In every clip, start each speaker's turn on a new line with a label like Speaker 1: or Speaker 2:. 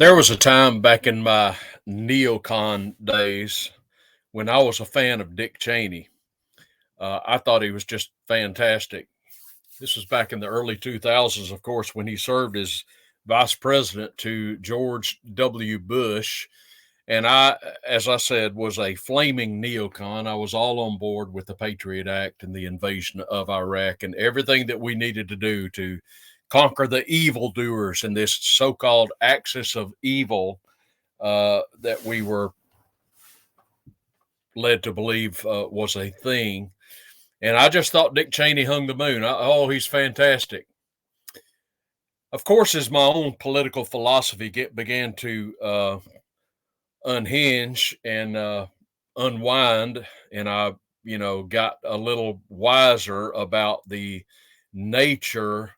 Speaker 1: There was a time back in my neocon days when I was a fan of Dick Cheney. I thought he was just fantastic. This was back in the early 2000s, of course, when he served as vice president to George W. Bush. And I, as I said, was a flaming neocon. I was all on board with the Patriot Act and the invasion of Iraq and everything that we needed to do to conquer the evildoers in this so called axis of evil that we were led to believe was a thing. And I just thought Dick Cheney hung the moon. He's fantastic. Of course, as my own political philosophy began to unhinge and unwind, and I, got a little wiser about the nature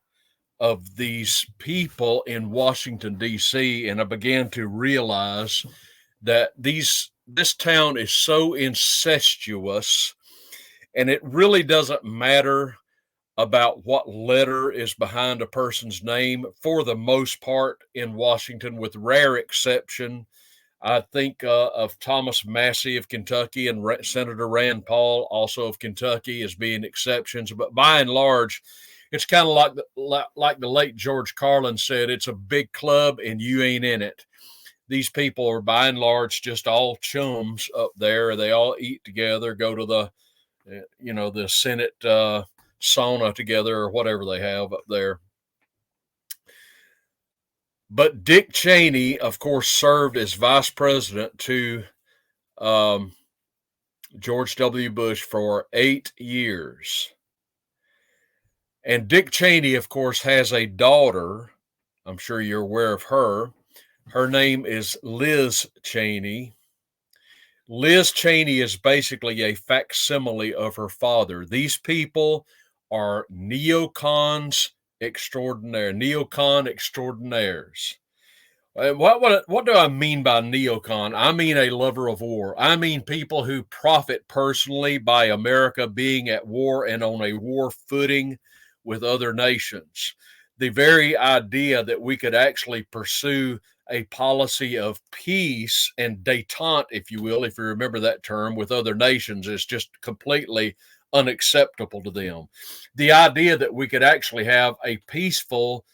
Speaker 1: of these people in Washington D.C., and I began to realize that this town is so incestuous, and it really doesn't matter about what letter is behind a person's name for the most part in Washington, with rare exception. I think of Thomas Massey of Kentucky and Senator Rand Paul, also of Kentucky, as being exceptions. But by and large, it's kind of like the late George Carlin said, it's a big club and you ain't in it. These people are by and large just all chums up there. They all eat together, go to the Senate sauna together or whatever they have up there. But Dick Cheney, of course, served as vice president to George W. Bush for 8 years. And Dick Cheney, of course, has a daughter. I'm sure you're aware of her. Her name is Liz Cheney. Liz Cheney is basically a facsimile of her father. These people are neocons extraordinaire, neocon extraordinaires. What do I mean by neocon? I mean a lover of war. I mean people who profit personally by America being at war and on a war footing with other nations. The very idea that we could actually pursue a policy of peace and détente, if you will, if you remember that term, with other nations is just completely unacceptable to them. The idea that we could actually have a peaceful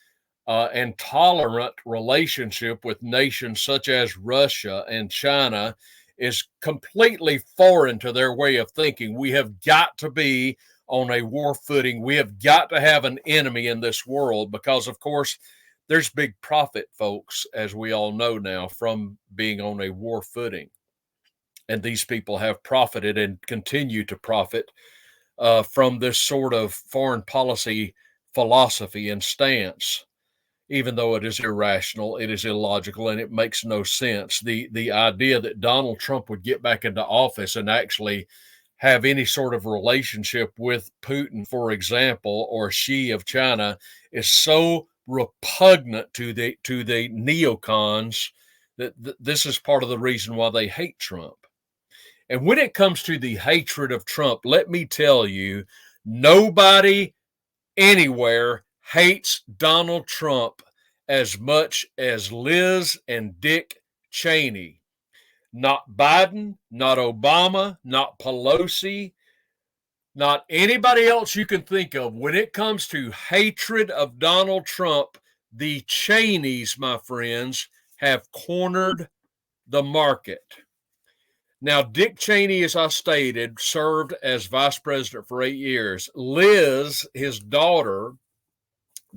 Speaker 1: and tolerant relationship with nations such as Russia and China is completely foreign to their way of thinking. We have got to be on a war footing. We have got to have an enemy in this world because, of course, there's big profit, folks, as we all know now, from being on a war footing. And these people have profited and continue to profit from this sort of foreign policy philosophy and stance. Even though it is irrational, it is illogical, and it makes no sense. The idea that Donald Trump would get back into office and actually have any sort of relationship with Putin, for example, or Xi of China, is so repugnant to the neocons that this is part of the reason why they hate Trump. And when it comes to the hatred of Trump, let me tell you, nobody anywhere hates Donald Trump as much as Liz and Dick Cheney. Not Biden, not Obama, not Pelosi, not anybody else you can think of. When it comes to hatred of Donald Trump, the Cheneys, my friends, have cornered the market. Now, Dick Cheney, as I stated, served as vice president for 8 years. Liz, his daughter,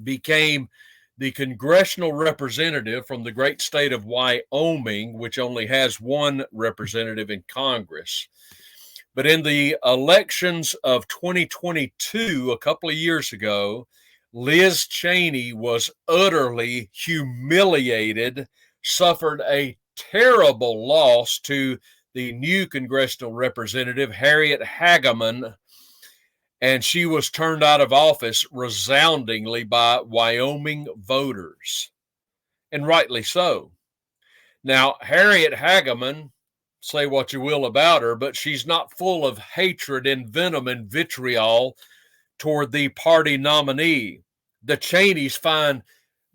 Speaker 1: became the congressional representative from the great state of Wyoming, which only has one representative in Congress. But in the elections of 2022, a couple of years ago, Liz Cheney was utterly humiliated, suffered a terrible loss to the new congressional representative, Harriet Hageman, and she was turned out of office resoundingly by Wyoming voters, and rightly so. Now, Harriet Hageman, say what you will about her, but she's not full of hatred and venom and vitriol toward the party nominee. The Cheneys find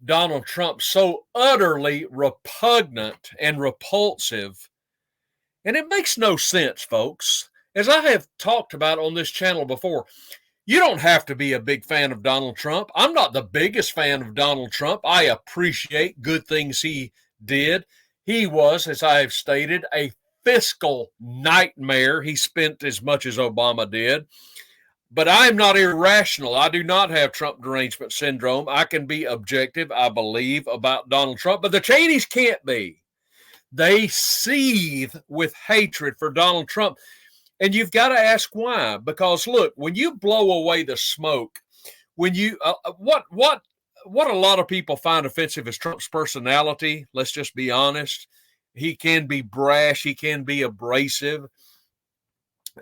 Speaker 1: Donald Trump so utterly repugnant and repulsive. And it makes no sense, folks. As I have talked about on this channel before, you don't have to be a big fan of Donald Trump. I'm not the biggest fan of Donald Trump. I appreciate good things he did. He was, as I have stated, a fiscal nightmare. He spent as much as Obama did. But I am not irrational. I do not have Trump derangement syndrome. I can be objective, I believe, about Donald Trump, but the Cheneys can't be. They seethe with hatred for Donald Trump. And you've got to ask why. Because look, when you blow away the smoke, when you what a lot of people find offensive is Trump's personality. Let's just be honest. He can be brash. He can be abrasive.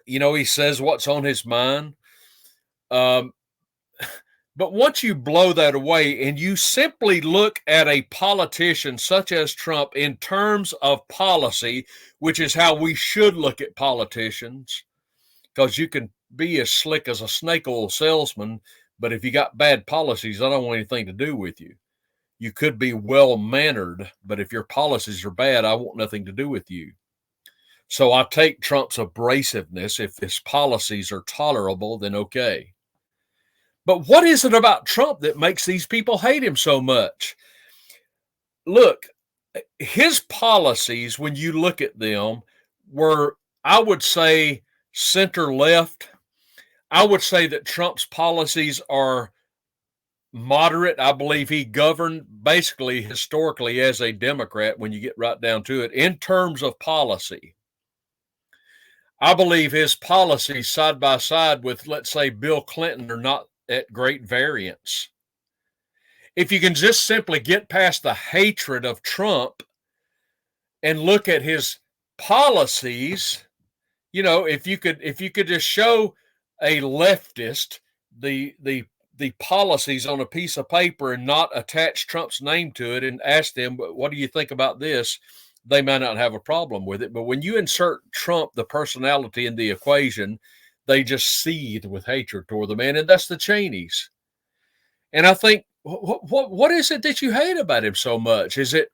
Speaker 1: You know, he says what's on his mind. But once you blow that away and you simply look at a politician such as Trump in terms of policy, which is how we should look at politicians, because you can be as slick as a snake oil salesman, but if you got bad policies, I don't want anything to do with you. You could be well-mannered, but if your policies are bad, I want nothing to do with you. So I take Trump's abrasiveness. If his policies are tolerable, then okay. But what is it about Trump that makes these people hate him so much? Look, his policies, when you look at them, were, I would say, center-left. I would say that Trump's policies are moderate. I believe he governed basically historically as a Democrat when you get right down to it in terms of policy. I believe his policies side by side with, let's say, Bill Clinton are not at great variance. If you can just simply get past the hatred of Trump and look at his policies, you know, if you could just show a leftist the policies on a piece of paper and not attach Trump's name to it and ask them, what do you think about this? They may not have a problem with it. But when you insert Trump, the personality, in the equation, they just seethe with hatred toward the man, and that's the Cheneys. And I think, what is it that you hate about him so much? Is it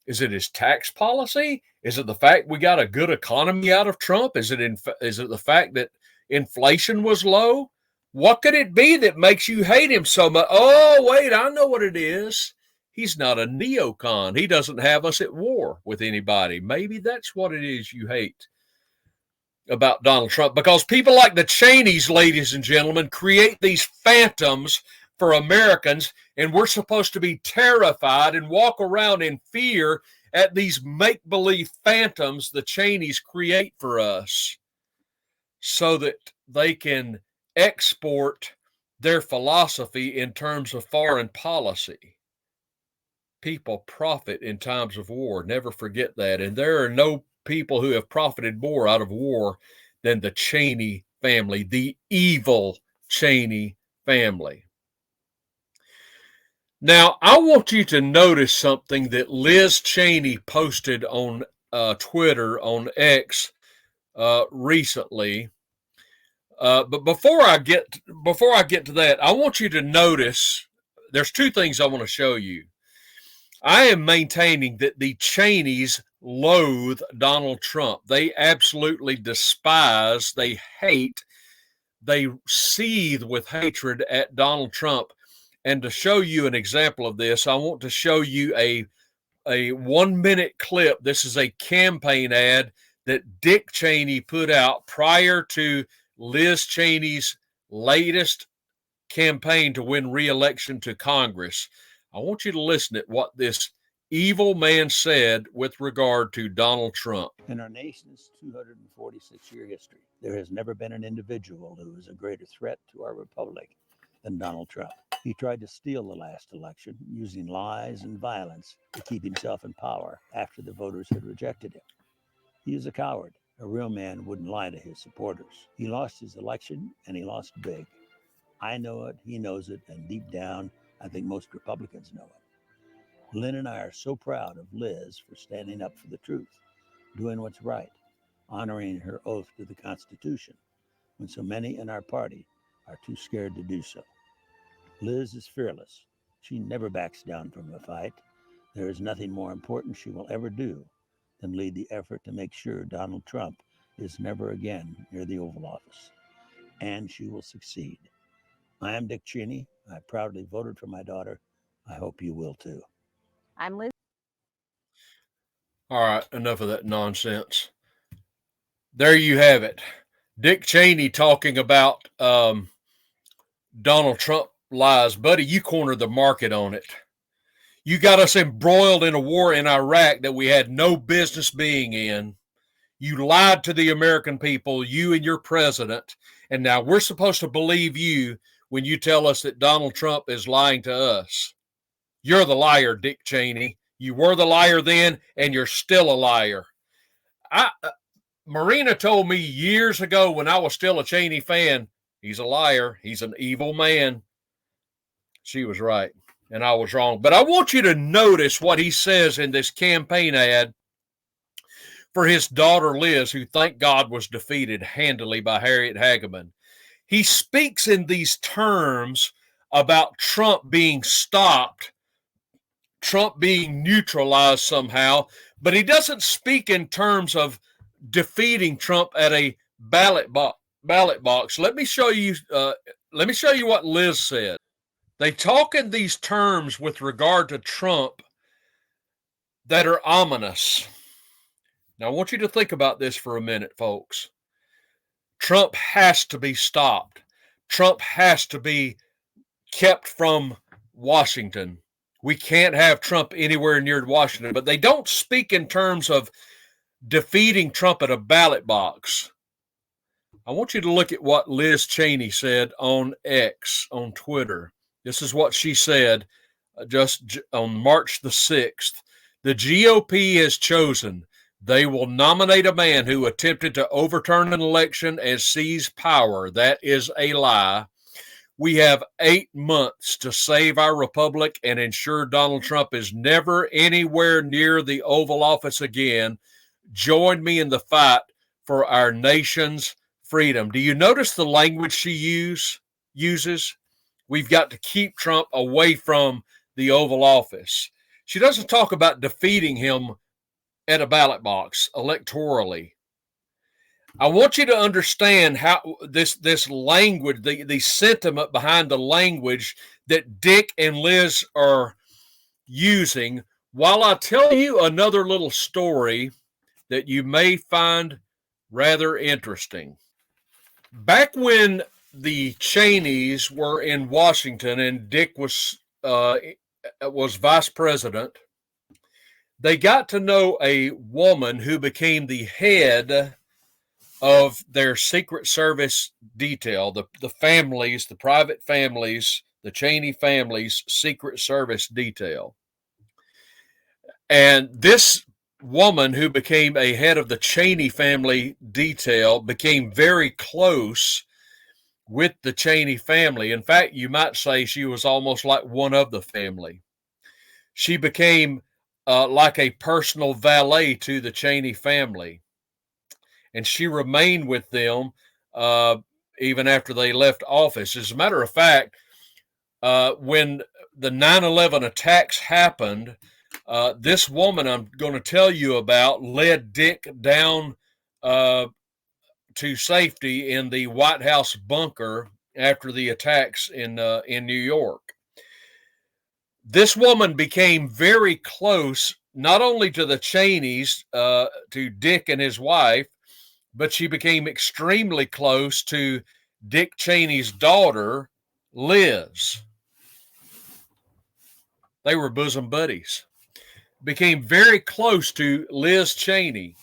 Speaker 1: his tax policy? Is it the fact we got a good economy out of Trump? Is it the fact that inflation was low? What could it be that makes you hate him so much? Oh, wait, I know what it is. He's not a neocon. He doesn't have us at war with anybody. Maybe that's what it is you hate about Donald Trump, because people like the Cheneys, ladies and gentlemen, create these phantoms for Americans, and we're supposed to be terrified and walk around in fear at these make-believe phantoms the Cheneys create for us so that they can export their philosophy in terms of foreign policy. People profit in times of war. Never forget that. And there are no people who have profited more out of war than the Cheney family, the evil Cheney family. Now, I want you to notice something that Liz Cheney posted on Twitter, on X, recently. But before I get to that, I want you to notice there's two things I want to show you. I am maintaining that the Cheneys loathe Donald Trump. They absolutely despise, they hate, they seethe with hatred at Donald Trump. And to show you an example of this, I want to show you a 1-minute clip. This is a campaign ad that Dick Cheney put out prior to Liz Cheney's latest campaign to win re-election to Congress. I want you to listen at what this evil man said with regard to Donald Trump.
Speaker 2: In our nation's 246-year history, there has never been an individual who is a greater threat to our republic than Donald Trump. He tried to steal the last election using lies and violence to keep himself in power after the voters had rejected him. He is a coward. A real man wouldn't lie to his supporters. He lost his election, and he lost big. I know it, he knows it, and deep down, I think most Republicans know it. Lynn and I are so proud of Liz for standing up for the truth, doing what's right, honoring her oath to the Constitution, when so many in our party are too scared to do so. Liz is fearless. She never backs down from a fight. There is nothing more important she will ever do than lead the effort to make sure Donald Trump is never again near the Oval Office. And she will succeed. I am Dick Cheney. I proudly voted for my daughter. I hope you will too.
Speaker 3: I'm Liz.
Speaker 1: All right, enough of that nonsense. There you have it. Dick Cheney talking about Donald Trump lies. Buddy, you cornered the market on it. You got us embroiled in a war in Iraq that we had no business being in. You lied to the American people, you and your president, and now we're supposed to believe you when you tell us that Donald Trump is lying to us. You're the liar, Dick Cheney. You were the liar then, and you're still a liar. Marina told me years ago when I was still a Cheney fan, he's a liar. He's an evil man. She was right, and I was wrong. But I want you to notice what he says in this campaign ad for his daughter Liz, who, thank God, was defeated handily by Harriet Hageman. He speaks in these terms about Trump being stopped, Trump being neutralized somehow, but he doesn't speak in terms of defeating Trump at a ballot box. Let me show you what Liz said. They talk in these terms with regard to Trump that are ominous. Now, I want you to think about this for a minute, folks. Trump has to be stopped. Trump has to be kept from Washington. We can't have Trump anywhere near Washington, but they don't speak in terms of defeating Trump at a ballot box. I want you to look at what Liz Cheney said on X, on Twitter. This is what she said just on March the 6th. The GOP has chosen. They will nominate a man who attempted to overturn an election and seize power. That is a lie. We have 8 months to save our republic and ensure Donald Trump is never anywhere near the Oval Office again. Join me in the fight for our nation's freedom. Do you notice the language she uses? We've got to keep Trump away from the Oval Office. She doesn't talk about defeating him at a ballot box electorally. I want you to understand how this language, the sentiment behind the language that Dick and Liz are using, while I tell you another little story that you may find rather interesting. Back when the Cheneys were in Washington and Dick was vice president, they got to know a woman who became the head of their Secret Service detail, the families, the private families, the Cheney family's Secret Service detail. And this woman who became a head of the Cheney family detail became very close with the Cheney family. In fact, you might say she was almost like one of the family. She became like a personal valet to the Cheney family. And she remained with them even after they left office. As a matter of fact, when the 9/11 attacks happened, this woman I'm going to tell you about led Dick down to safety in the White House bunker after the attacks in New York. This woman became very close, not only to the Cheneys, to Dick and his wife, but she became extremely close to Dick Cheney's daughter, Liz. They were bosom buddies. Became very close to Liz Cheney.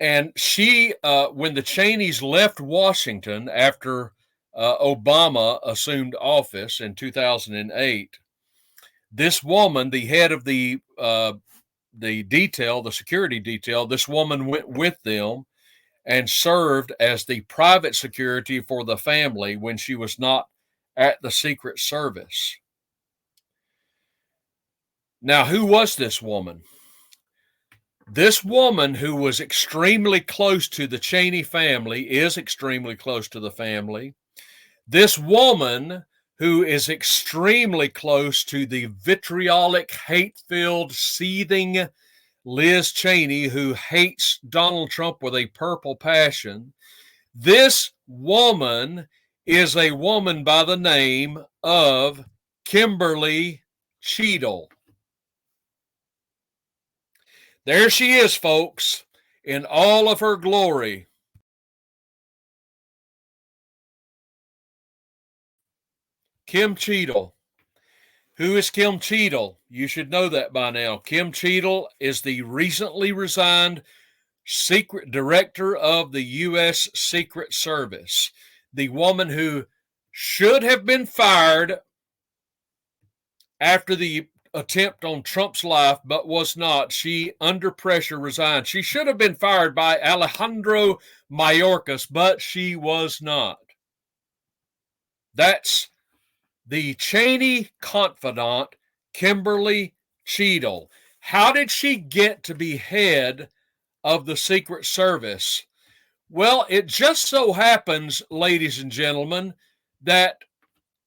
Speaker 1: And she, when the Cheneys left Washington after Obama assumed office in 2008, this woman, the head of the detail, the security detail, this woman went with them and served as the private security for the family when she was not at the Secret Service. Now, who was this woman? This woman, who was extremely close to the Cheney family, is extremely close to the family. This woman, who is extremely close to the vitriolic, hate-filled, seething Liz Cheney, who hates Donald Trump with a purple passion. This woman is a woman by the name of Kimberly Cheadle. There she is, folks, in all of her glory. Kim Cheadle. Who is Kim Cheadle? You should know that by now. Kim Cheadle is the recently resigned secret director of the U.S. Secret Service. The woman who should have been fired after the attempt on Trump's life, but was not. She, under pressure, resigned. She should have been fired by Alejandro Mayorkas, but she was not. That's the Cheney confidant, Kimberly Cheadle. How did she get to be head of the Secret Service? Well, it just so happens, ladies and gentlemen, that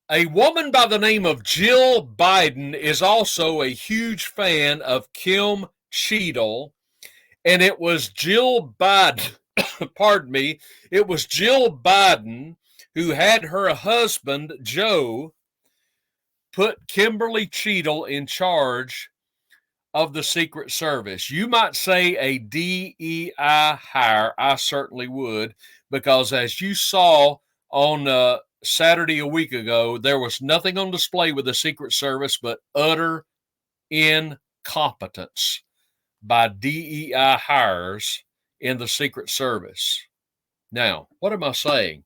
Speaker 1: a woman by the name of Jill Biden is also a huge fan of Kim Cheadle, and it was Jill Biden, pardon me, it was Jill Biden who had her husband, Joe, put Kimberly Cheadle in charge of the Secret Service. You might say a DEI hire. I certainly would, because as you saw on Saturday a week ago, there was nothing on display with the Secret Service but utter incompetence by DEI hires in the Secret Service. Now, what am I saying?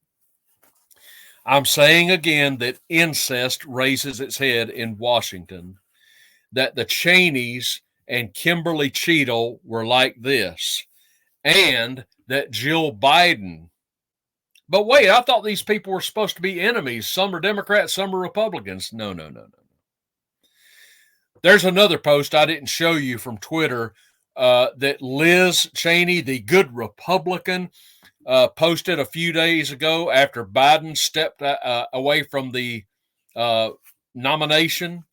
Speaker 1: I'm saying again that incest raises its head in Washington, that the Cheneys and Kimberly Cheadle were like this, and that Jill Biden. But wait, I thought these people were supposed to be enemies. Some are Democrats, some are Republicans. No. There's another post I didn't show you from Twitter that Liz Cheney, the good Republican, posted a few days ago after Biden stepped away from the nomination.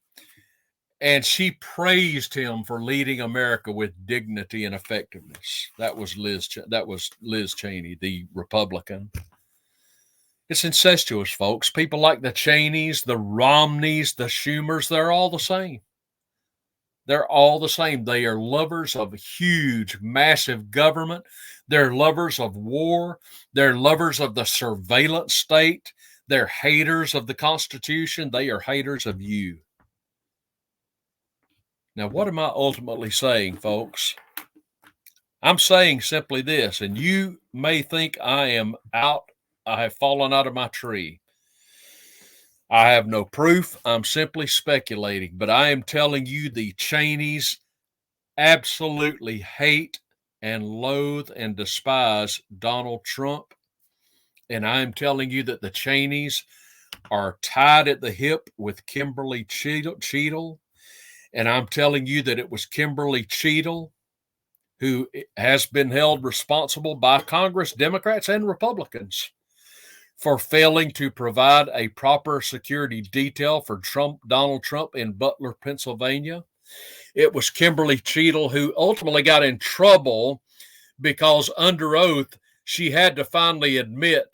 Speaker 1: And she praised him for leading America with dignity and effectiveness. That was Liz Cheney, the Republican. It's incestuous, folks. People like the Cheneys, the Romneys, the Schumers, they're all the same. They're all the same. They are lovers of huge, massive government. They're lovers of war. They're lovers of the surveillance state. They're haters of the Constitution. They are haters of you. Now, what am I ultimately saying, folks? I'm saying simply this, and you may think I have fallen out of my tree. I have no proof. I'm simply speculating, but I am telling you the Cheneys absolutely hate and loathe and despise Donald Trump. And I am telling you that the Cheneys are tied at the hip with Kimberly Cheadle. And I'm telling you that it was Kimberly Cheadle who has been held responsible by Congress, Democrats and Republicans, for failing to provide a proper security detail for Donald Trump in Butler, Pennsylvania. It was Kimberly Cheadle who ultimately got in trouble because under oath, she had to finally admit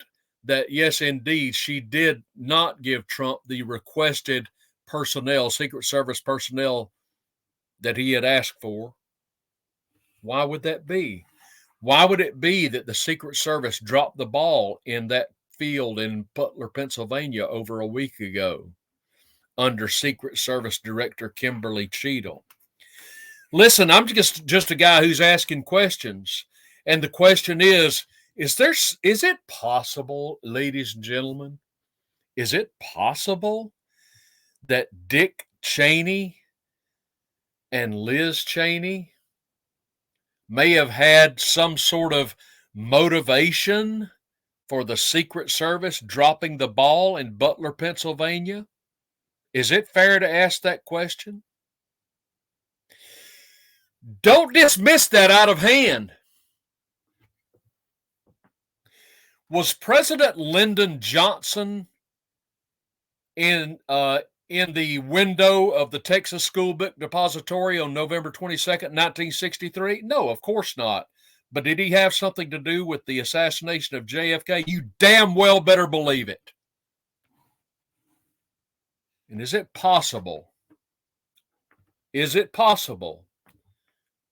Speaker 1: that, yes, indeed, she did not give Trump the requested personnel, Secret Service personnel that he had asked for. Why would that be? Why would it be that the Secret Service dropped the ball in that field in Butler, Pennsylvania over a week ago under Secret Service Director Kimberly Cheadle? Listen, I'm just a guy who's asking questions. And the question is it possible, ladies and gentlemen, is it possible that Dick Cheney and Liz Cheney may have had some sort of motivation for the Secret Service dropping the ball in Butler, Pennsylvania? Is it fair to ask that question? Don't dismiss that out of hand. Was President Lyndon Johnson in the window of the Texas School Book Depository on November 22nd, 1963? No, of course not. But did he have something to do with the assassination of JFK? You damn well better believe it. And is it possible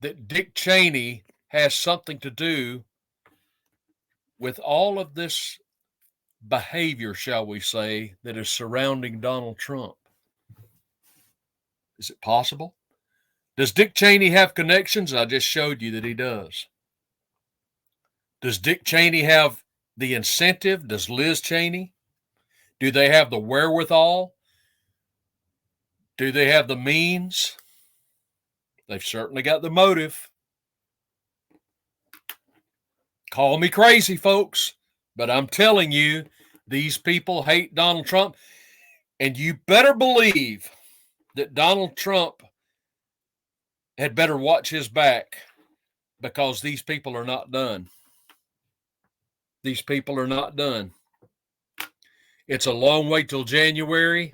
Speaker 1: that Dick Cheney has something to do with all of this behavior, shall we say, that is surrounding Donald Trump? Is it possible? Does Dick Cheney have connections? I just showed you that he does. Does Dick Cheney have the incentive? Does Liz Cheney? Do they have the wherewithal? Do they have the means? They've certainly got the motive. Call me crazy, folks, but I'm telling you, these people hate Donald Trump, and you better believe that Donald Trump had better watch his back, because these people are not done. These people are not done. It's a long way till January,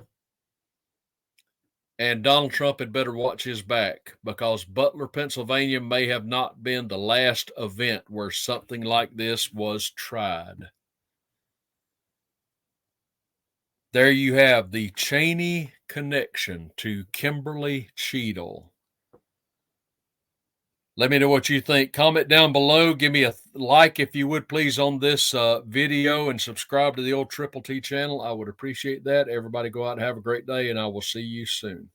Speaker 1: and Donald Trump had better watch his back, because Butler, Pennsylvania may have not been the last event where something like this was tried. There you have the Cheney connection to Kimberly Cheadle. Let me know what you think. Comment down below. Give me a like, if you would, please, on this video, and subscribe to the old Triple T channel. I would appreciate that. Everybody go out and have a great day, and I will see you soon.